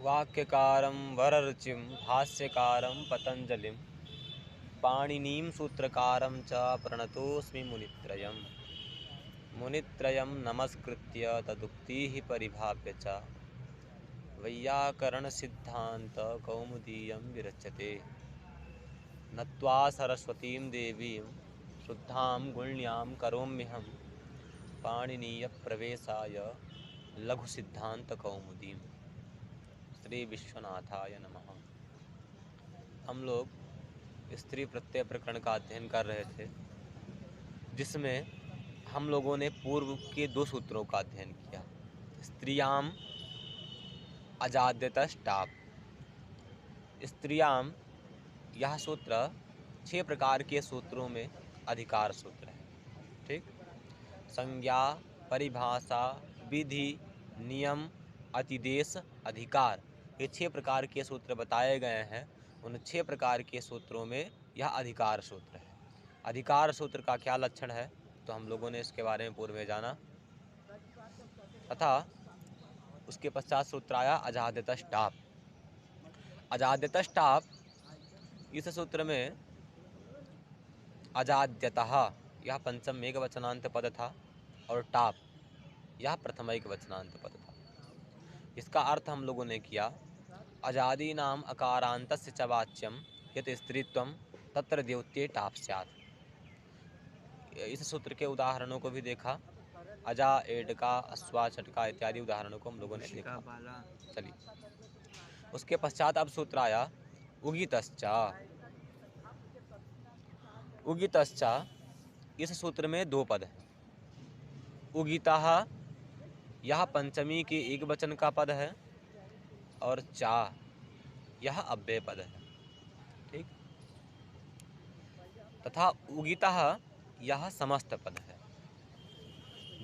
वाक्यकारं वररुचिं भाष्यकारं पतञ्जलिं पाणिनीं सूत्रकारं च प्रणतोऽस्मि मुनित्रयं नमस्कृत्य तदुक्तिः परिभाव्य च वैयाकरणसिद्धान्तकौमुदीयं विरच्यते। नत्वा सरस्वतीं देवीं शुद्धां गुण्यां करोम्यहं पाणिनीयप्रवेशाय लघुसिद्धान्तकौमुदीम्। श्री विश्वनाथाय नमः। हम लोग स्त्री प्रत्यय प्रकरण का अध्ययन कर रहे थे, जिसमें हम लोगों ने पूर्व के 2 सूत्रों का अध्ययन किया। स्त्रियाम अजाद्यतश्टाप। स्त्रियाम यह सूत्र 6 प्रकार के सूत्रों में अधिकार सूत्र है। ठीक, संज्ञा, परिभाषा, विधि, नियम, अतिदेश, अधिकार, ये 6 प्रकार के सूत्र बताए गए हैं। उन 6 प्रकार के सूत्रों में यह अधिकार सूत्र है। अधिकार सूत्र का क्या लक्षण है, तो हम लोगों ने इसके बारे में पूर्व में जाना तथा उसके पश्चात सूत्र आया अजाद्यतश्टाप। अजाद्यतश्टाप, इस सूत्र में अजाद्यतः यह पंचम एकवचनांत पद था और टाप यह प्रथम एकवचनांत पद था। इसका अर्थ हम लोगों ने किया, अजादी नाम अकारांतस्य च वाच्यम यत् स्त्रीत्वं तत्र द्योत्ये टाप स्यात्। इस सूत्र के उदाहरणों को भी देखा, अजा, एडका, अश्वा, चटका इत्यादि उदाहरणों को हम लोगों ने देखा। चलिए, उसके पश्चात अब सूत्र आया उगितश्च। उगितश्च, इस सूत्र में 2 पद हैं। उगितः यह पंचमी के एक वचन का पद है और चा यह अव्यय पद है। ठीक, तथा उगितः यह समस्त पद है।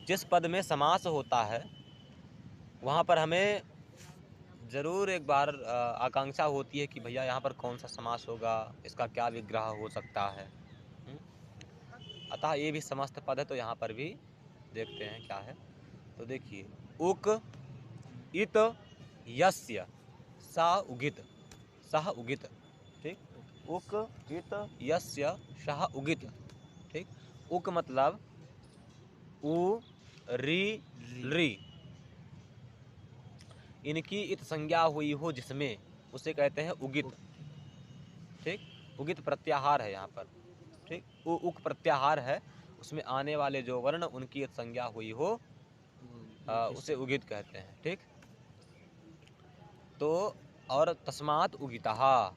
जिस पद में समास होता है वहाँ पर हमें ज़रूर एक बार आकांक्षा होती है कि भैया यहाँ पर कौन सा समास होगा, इसका क्या विग्रह हो सकता है। अतः ये भी समस्त पद है, तो यहाँ पर भी देखते हैं क्या है। तो देखिए, उक इत यस्य सा उगित सह उगित। ठीक, उक इत यस्य सह उगित। ठीक, उक मतलब उ री री, इनकी इत संज्ञा हुई हो जिसमें, उसे कहते हैं उगित। ठीक, उगित प्रत्याहार है यहाँ पर। ठीक, उक प्रत्याहार है, उसमें आने वाले जो वर्ण उनकी इत संज्ञा हुई हो उसे उगित कहते हैं। ठीक, तो और तस्मात् उगितः,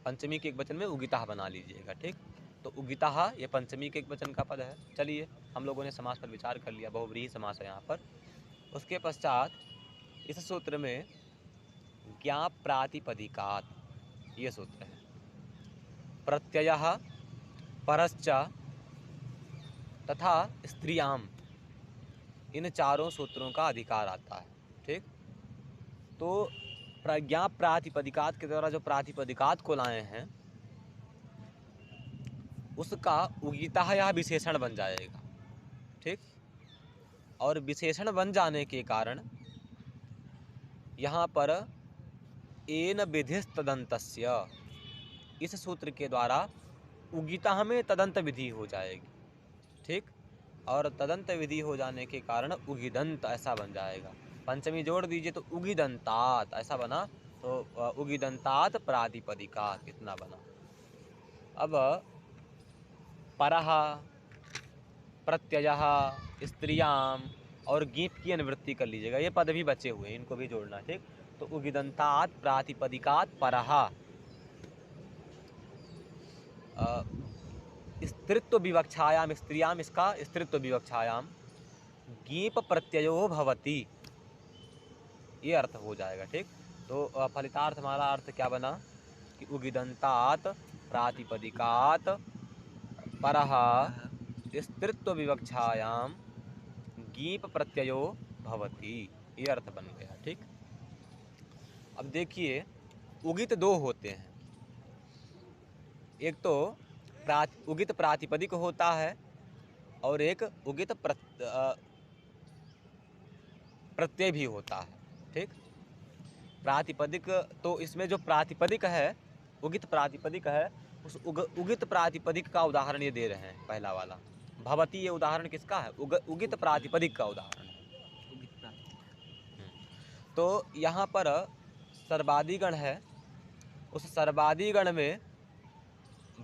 पंचमी के एक वचन में उगितः बना लीजिएगा। ठीक, तो उगितः ये पंचमी के एक वचन का पद है। चलिए, हम लोगों ने समास पर विचार कर लिया, बहुव्रीहि समास है यहाँ पर। उसके पश्चात इस सूत्र में ज्ञाप प्रातिपदिकात्, ये सूत्र है। प्रत्ययः, परश्च तथा स्त्रियाम, इन चारों सूत्रों का अधिकार आता है। ठीक, तो प्रज्ञा प्रातिपदिकात के द्वारा जो प्रातिपदिकात को लाए हैं उसका उगितः यह विशेषण बन जाएगा। ठीक, और विशेषण बन जाने के कारण यहाँ पर एन विधिस्तदन्तस्य, इस सूत्र के द्वारा उगितः में तदंत विधि हो जाएगी। ठीक, और तदंत विधि हो जाने के कारण उगिदंत ऐसा बन जाएगा। पंचमी जोड़ दीजिए तो उगिदंतात ऐसा बना, तो उगिदंतात प्रातिपदिकात इतना बना। अब परः, प्रत्ययः, स्त्रियाम और गीत की अनुवृत्ति कर लीजिएगा, ये पद भी बचे हुए हैं, इनको भी जोड़ना। ठीक, तो उगिदंतात प्रातिपदिकात परः, स्त्रीत्व विवक्षायाम, स्त्रियाम इसका स्त्रीत्व विवक्षायाम गीप प्रत्ययो भवति, ये अर्थ हो जाएगा। ठीक, तो फलितार्थ हमारा अर्थ क्या बना कि उगिदंतात प्रातिपदिकात परः स्त्रीत्व विवक्षायाम गीप प्रत्ययो भवति, ये अर्थ बन गया। ठीक, अब देखिए, उगित 2 होते हैं। एक तो उगित प्रातिपदिक होता है और एक उगित प्रत्यय भी होता है। ठीक, प्रातिपदिक, तो इसमें जो प्रातिपदिक है, उगित प्रातिपदिक है, उस उगित प्रातिपदिक का उदाहरण ये दे रहे हैं। पहला वाला भवती, ये उदाहरण किसका है? उगित प्रातिपदिक का उदाहरण है। तो यहाँ पर सर्वादिगण है, उस सर्वादिगण में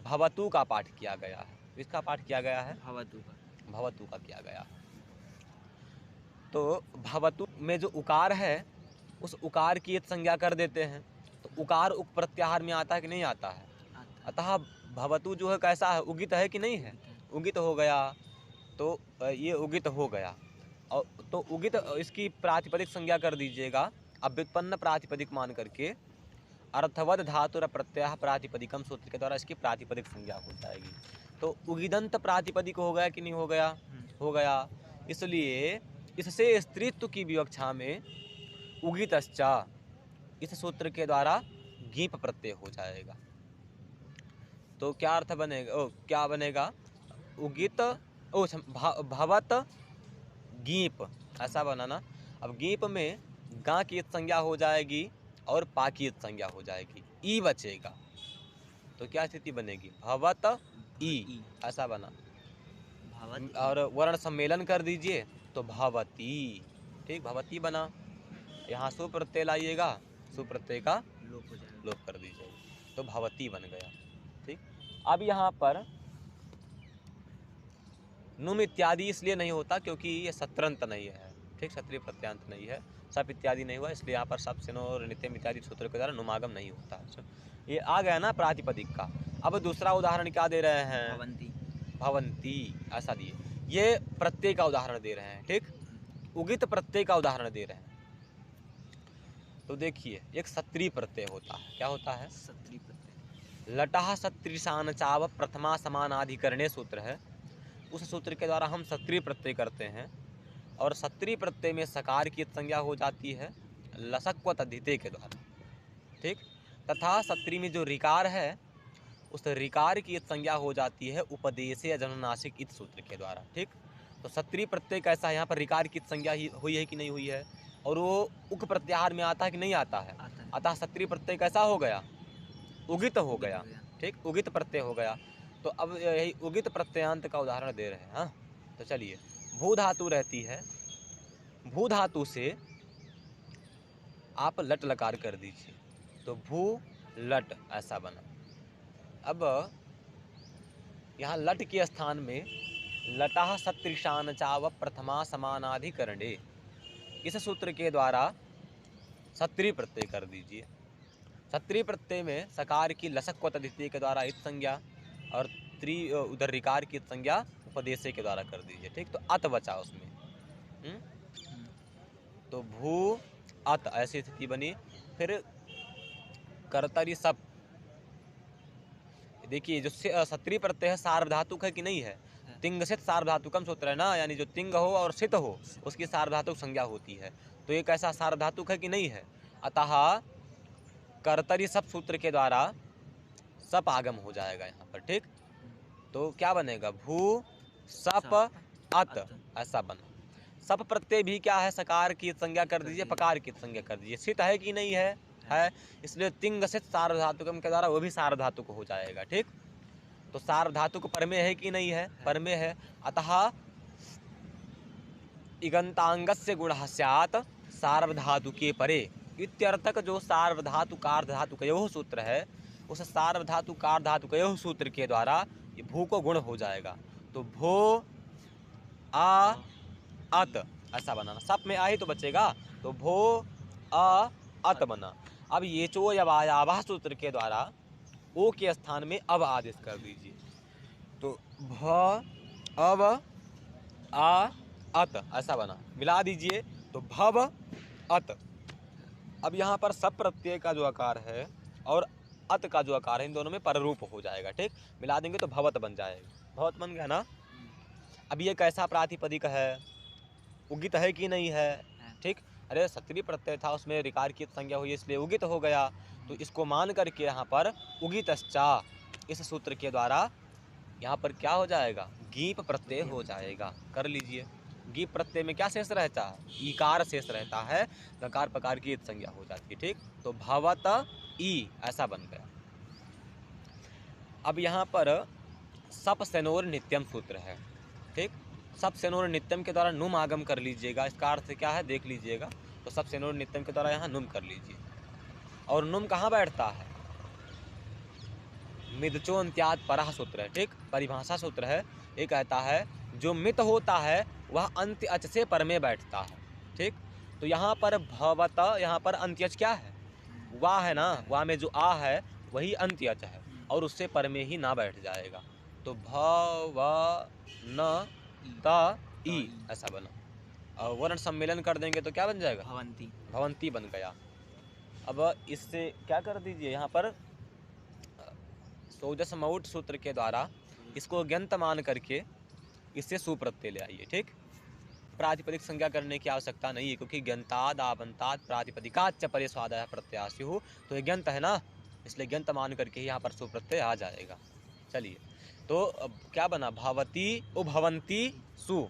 भवतु का पाठ किया गया है। इसका पाठ किया गया है भवतु का किया गया है। तो भवतु में जो उकार है, उस उकार की एक संज्ञा कर देते हैं। तो उकार उक प्रत्याहार में आता है कि नहीं आता है? अतः भवतु जो है कैसा है? उगित है कि नहीं है? उगित हो गया। तो ये उगित हो गया। और तो उगित, इसकी प्रातिपदिक संज्ञा कर दीजिएगा। अब व्युत्पन्न प्रातिपदिक मान करके अर्थवद धातुर प्रत्यय प्रातिपदिकम सूत्र के द्वारा इसकी प्रातिपदिक संज्ञा हो जाएगी। तो उगिदंत प्रातिपदिक हो गया कि नहीं हो गया? हो गया। इसलिए इससे स्त्रीत्व की विवक्षा में उगितश्चा, इस सूत्र के द्वारा गीप प्रत्यय हो जाएगा। तो क्या अर्थ बनेगा? क्या बनेगा? उगित भवत गीप, ऐसा बनाना। अब गीप में गा की संज्ञा हो जाएगी और पा की संज्ञा हो जाएगी, ई बचेगा। तो क्या स्थिति बनेगी? भवत ई, ऐसा बना। और वर्ण सम्मेलन कर दीजिए तो भवती, ठीक, भवती बना। यहाँ सुप्रत्यय लाइएगा, सुप्रत्यय का लोप कर दीजिएगा, तो भवती बन गया। ठीक। अब यहाँ पर नुम इत्यादि इसलिए नहीं होता क्योंकि ये सत्रंत नहीं है, ठीक, क्षत्रिय प्रत्यांत नहीं है, सप इत्यादि नहीं हुआ, इसलिए यहाँ पर सप सेनो और नित्यम इत्यादि सूत्रों के द्वारा नुमागम नहीं होता। ये आ गया ना प्रातिपदिक का। अब दूसरा उदाहरण क्या दे रहे हैं? भवंती, ऐसा दिए। ये प्रत्यय का उदाहरण दे रहे हैं, ठीक, उगित प्रत्यय का उदाहरण दे रहे हैं। तो देखिए, एक सत्री प्रत्यय होता है। क्या होता है? सत्री प्रत्यय। लटः सत्रिशान चाव प्रथमा समानाधिकरणे सूत्र है। उस सूत्र के द्वारा हम सत्री प्रत्यय करते हैं और सत्री प्रत्यय में सकार की संज्ञा हो जाती है लसक्व तद्धिते के द्वारा, ठीक। तथा सत्री में जो रिकार है, उस रिकार की संज्ञा हो जाती है उपदेशे जननासिक इत सूत्र के द्वारा, ठीक। तो सत्री प्रत्यय कैसा है? यहाँ पर रिकार की संज्ञा ही हुई है कि नहीं हुई है? और वो उक प्रत्याहार में आता है कि नहीं आता है? अतः सत्री प्रत्यय कैसा हो गया? उगित हो गया, ठीक, उगित प्रत्यय हो गया। तो अब यही उगित प्रत्ययांत का उदाहरण दे रहे हैं। हाँ, तो चलिए, भू धातु रहती है, भू धातु से आप लट लकार कर दीजिए, तो भू लट, ऐसा बना। अब यहाँ लट के स्थान में लटः सत्रिशान चाव प्रथमा समानाधिकरणे, इस सूत्र के द्वारा सत्री प्रत्यय कर दीजिए। सत्री प्रत्यय में सकार की लसक्व तद्धिते के द्वारा इत संज्ञा और उधर रिकार की संज्ञा उपदेशे के द्वारा कर दीजिए, ठीक। तो अत बचा उसमें। तो भू अत, ऐसी स्थिति बनी। फिर कर्तरी सप, देखिए जो सत्री प्रत्यय है सार्वधातुक है कि नहीं है? तिंग सित सार्वधातुकम सूत्र है ना, यानी जो तिंग हो और सित हो उसकी सार्वधातुक संज्ञा होती है। तो ये कैसा सार्वधातुक है कि नहीं है? अतः कर्तरी सप सूत्र के द्वारा सप आगम हो जाएगा यहाँ पर, ठीक। तो क्या बनेगा? भू सप अत, ऐसा बना। सप प्रत्यय भी क्या है? सकार की संज्ञा कर दीजिए, पकार की संज्ञा कर दीजिए। सित है कि नहीं है? है। इसलिए तिंग सित सार्वधातुकम के द्वारा वो भी सार्वधातुक हो जाएगा, ठीक। तो सार्वधातुक परमेय है कि नहीं है? परमेय है। अतः इगंतांगस्य गुणः स्यात् सार्वधातुके परे इत्यर्थक जो सार्वधातुकार्धधातुकयोः सूत्र है, उस सार्वधातुकार्धधातुकयोः सूत्र के द्वारा ये भू को गुण हो जाएगा। तो भो आ अत, ऐसा बनाना। सप में आ ही तो बचेगा, तो भो आ अत बना। अब ये चो यवायावः सूत्र के द्वारा ओ के स्थान में अब आदेश कर दीजिए, तो भ अब आ अत, ऐसा बना। मिला दीजिए तो भव अत। अब यहाँ पर सब प्रत्यय का जो आकार है और अत का जो आकार है, इन दोनों में पररूप हो जाएगा, ठीक। मिला देंगे तो भवत बन जाएगा। भवत बन गया ना। अब ये कैसा प्रातिपदिक है? उगित है कि नहीं है? ठीक। अरे सत्री प्रत्यय था, उसमें रिकार की संज्ञा हुई इसलिए उगित हो गया। तो इसको मान करके यहाँ पर उगितश्चा, इस सूत्र के द्वारा यहाँ पर क्या हो जाएगा? गीप प्रत्यय हो जाएगा। कर लीजिए, गी प्रत्यय में क्या शेष रहता है? ईकार शेष रहता है, गकार पकार की इत संज्ञा हो जाती है। ठीक, तो भवत ई ऐसा बन गया। अब यहाँ पर सप सेनोर नित्यम सूत्र है। ठीक, सप सेनोर नित्यम के द्वारा नुम आगम कर लीजिएगा। इसका अर्थ क्या है देख लीजिएगा। तो सप सेनोर नित्यम के द्वारा यहाँ नुम कर लीजिए। और नुम कहाँ बैठता है? मिदचो अंत्यात परह सूत्र है। ठीक, परिभाषा सूत्र है। ये कहता है जो मित होता है वह अंत्य अच से पर में बैठता है। ठीक, तो यहाँ पर भवत, यहाँ पर अंत्य अच क्या है? वाह है ना, वाह में जो आ है वही अंत्य अच है और उससे पर में ही ना बैठ जाएगा। तो भव न त ई ऐसा बना। और वर्ण सम्मेलन कर देंगे तो क्या बन जाएगा? भवंती। भवंती बन गया। अब इससे क्या कर दीजिए, यहाँ पर सोजस मऊट सूत्र के द्वारा इसको ज्ञंत मान करके इससे सुप्रत्यय ले आइए। ठीक, प्रातिपदिक संज्ञा करने की आवश्यकता नहीं है क्योंकि ज्ञंताद आवंताद प्रातिपदिकाच परे स्वादय प्रत्यास्यु, तो ये ज्ञंत है ना, इसलिए ज्ञंत मान करके ही यहाँ पर सुप्रत्यय आ जाएगा। चलिए, तो अब क्या बना? भवती उभवंती सु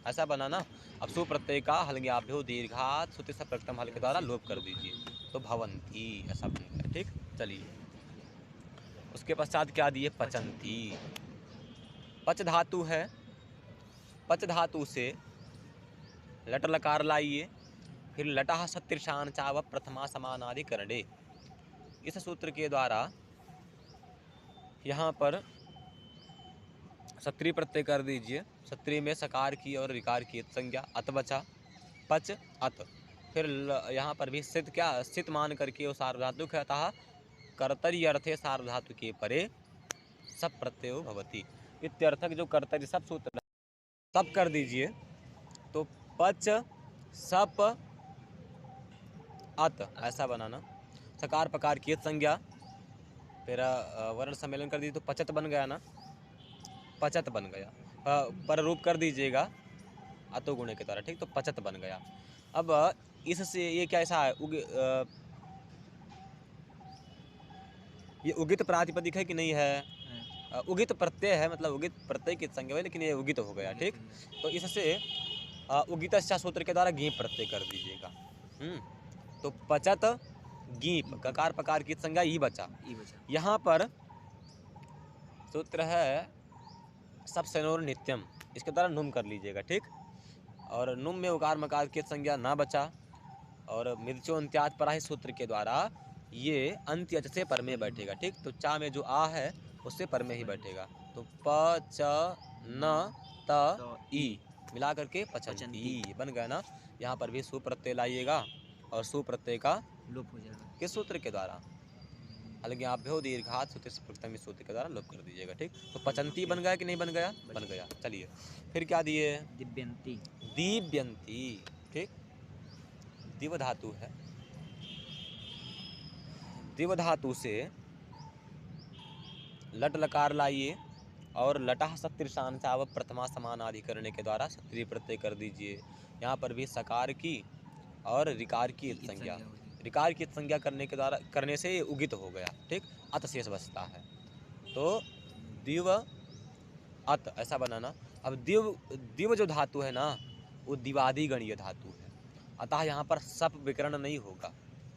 ऐसा बना ना। अब सुप्रत्यय का हलज्ञाभ्यो दीर्घात सुति सप्रक्तम हल के द्वारा लोप कर दीजिए, तो भवंती ऐसा बन गया। ठीक, चलिए उसके पश्चात क्या दिए? पचंती। पच धातु है, पच धातु से लट लकार लाइए, फिर लटः सत्तिर्षान चाव प्रथमा समानाधिकरणे। इस सूत्र के द्वारा यहाँ पर सत्री प्रत्यय कर दीजिए। सत्री में सकार की और विकार की संज्ञा, अत बचा पच अत। फिर यहाँ पर भी सिद्ध क्या? स्थित मान करके वो सार्वधातुक है, अतः कर्तरी अर्थे सार्वधातु के परे सब प्रत्ययो भवति। इत्यर्थक जो कर्तरी सब सूत्र तब कर दीजिए। तो पच सप अत ऐसा बनाना। सकार पकार की संज्ञा, फिर वर्ण सम्मेलन कर दीजिए तो पचत बन गया ना, पचत बन गया। पर रूप कर दीजिएगा अतो गुणे के द्वारा। ठीक, तो पचत बन गया। अब इससे ये क्या ऐसा है? ये उगित प्रातिपदिक है कि नहीं है? उगित प्रत्यय है, मतलब उगित प्रत्यय की संज्ञा है, लेकिन ये उगित हो गया। ठीक, तो इससे उगित सूत्र के द्वारा गीप प्रत्यय कर दीजिएगा। तो पचत गीप ककार पकार की संज्ञा ई बचा। यहाँ पर सूत्र है सब सेनोर नित्यम, इसके द्वारा नुम कर लीजिएगा। ठीक, और नुम में उकार मकार की संज्ञा ना बचा और मिर्चो अंत्यात पराही सूत्र के द्वारा ये अंत्य अच से पर में बैठेगा। ठीक, तो चा में जो आ है उससे पर में ही बैठेगा। तो प च न त ई मिला करके पचंती बन गया ना। यहाँ पर भी सुप्रत्यय लाइएगा और सुप्रत्यय का लोप हो जाएगा। किस सूत्र के द्वारा? हलज्ञाभ्यो दीर्घात सूत्र प्रथम सूत्र के द्वारा लोप कर दीजिएगा। ठीक, तो पचंती बन गया कि नहीं बन गया? बन गया। चलिए फिर क्या दिए? दिव्यंती। दीव्यंती। ठीक, दिव धातु है, दिव धातु से लट लकार लाइए और लटः सत्तिर्षान चाव प्रथमा समानाधिकरण के द्वारा सत्रि प्रत्यय कर दीजिए। यहाँ पर भी सकार की और रिकार की संज्ञा, रिकार की संज्ञा करने के द्वारा करने से ये उगित हो गया। ठीक, अत शेष बचता है, तो दिव अत ऐसा बनाना। अब दिव, दिव जो धातु है ना वो दिवादी गणीय धातु है, अतः यहाँ पर सप विकरण नहीं होगा।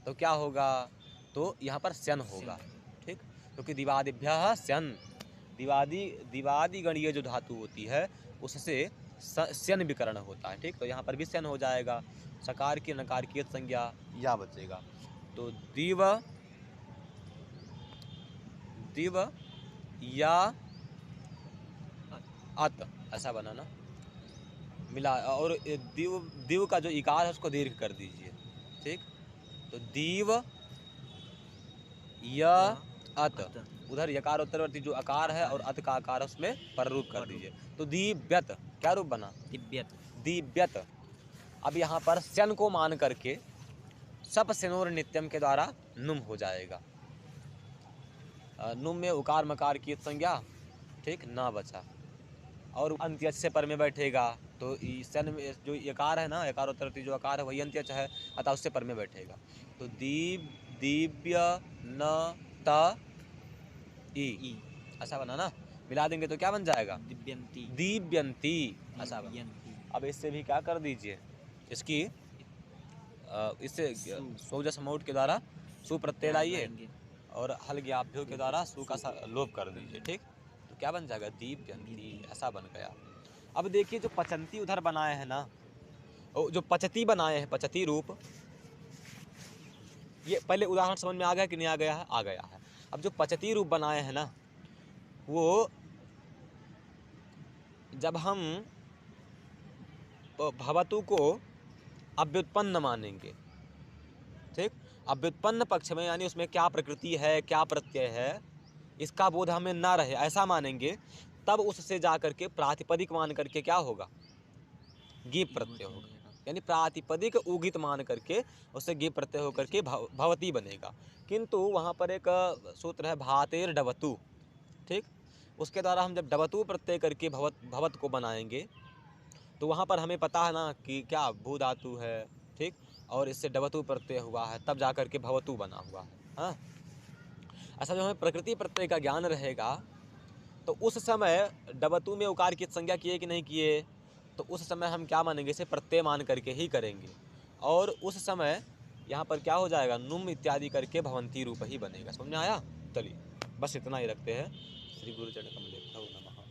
तो क्या होगा? तो यहाँ पर स्यन होगा। ठीक, क्योंकि दिवादिभ्यः स्यन, दिवादी गणीय जो धातु होती है उससे स्यन विकरण होता है। ठीक, तो यहाँ पर भी स्यन हो जाएगा। सकार की नकार की संज्ञा या बचेगा। तो दिव दिव या अत ऐसा बनाना मिला। और दिव, दिव का जो इकार है उसको दीर्घ कर दीजिए। ठीक, तो दिव या अत, उधर यकार उत्तरवर्ती जो आकार है और अत का आकार है उसमें पर रूप कर दीजिए। तो दिव्यत क्या रूप बना? दिव्यत। दिव्यत। अब यहाँ पर स्यन को मान करके सप सेनोर नित्यम के द्वारा नुम हो जाएगा। नुम में उकार मकार की संज्ञा ठीक ना बचा और अंत्यच से पर में बैठेगा। तो स्यन में जो यकार है ना, यकार उत्तरवर्ती जो आकार है वही अंत्यच है, अतः उससे पर में बैठेगा। तो दिव्य न त ई ऐसा बना ना, मिला देंगे तो क्या बन जाएगा? दिव्यंती। दिव्यंती ऐसा बना। अब इससे भी क्या कर दीजिए, इसकी इससे सोजस मोट के द्वारा सु प्रत्यय लाइए और हलज्ञाभ्यो के द्वारा सु का लोप कर दीजिए। ठीक, तो क्या बन जाएगा, दीप्यंती, ऐसा बन गया। अब देखिए जो पचंती उधर बनाए हैं ना, जो पचती बनाए हैं, पचती रूप, ये पहले उदाहरण समझ में आ गया कि नहीं आ गया है? आ गया है। अब जो पचती रूप बनाए हैं ना, वो जब हम भवतु को अव्युत्पन्न मानेंगे, ठीक, अव्युत्पन्न पक्ष में, यानी उसमें क्या प्रकृति है क्या प्रत्यय है इसका बोध हमें ना रहे, ऐसा मानेंगे, तब उससे जा करके प्रातिपदिक मान करके क्या होगा, गीप प्रत्यय होगा। यानी प्रातिपदिक उगित मान करके उससे गीप प्रत्यय होकर के भवती बनेगा। किंतु वहाँ पर एक सूत्र है भातेर डवतु, ठीक, उसके द्वारा हम जब डवतु प्रत्यय करके भवत को बनाएंगे तो वहाँ पर हमें पता है ना कि क्या भू धातु है, ठीक, और इससे डवतु प्रत्यय हुआ है, तब जाकर के भवतु बना हुआ है। हाँ, ऐसा जब हमें प्रकृति प्रत्यय का ज्ञान रहेगा तो उस समय डवतु में उकार की संज्ञा किए कि नहीं किए, तो उस समय हम क्या मानेंगे, इसे प्रत्यय मान करके ही करेंगे, और उस समय यहाँ पर क्या हो जाएगा, नुम इत्यादि करके भवंती रूप ही बनेगा। समझ में आया? चलिए बस इतना ही रखते हैं। श्री गुरु चरण कमलेभ्यो नमः।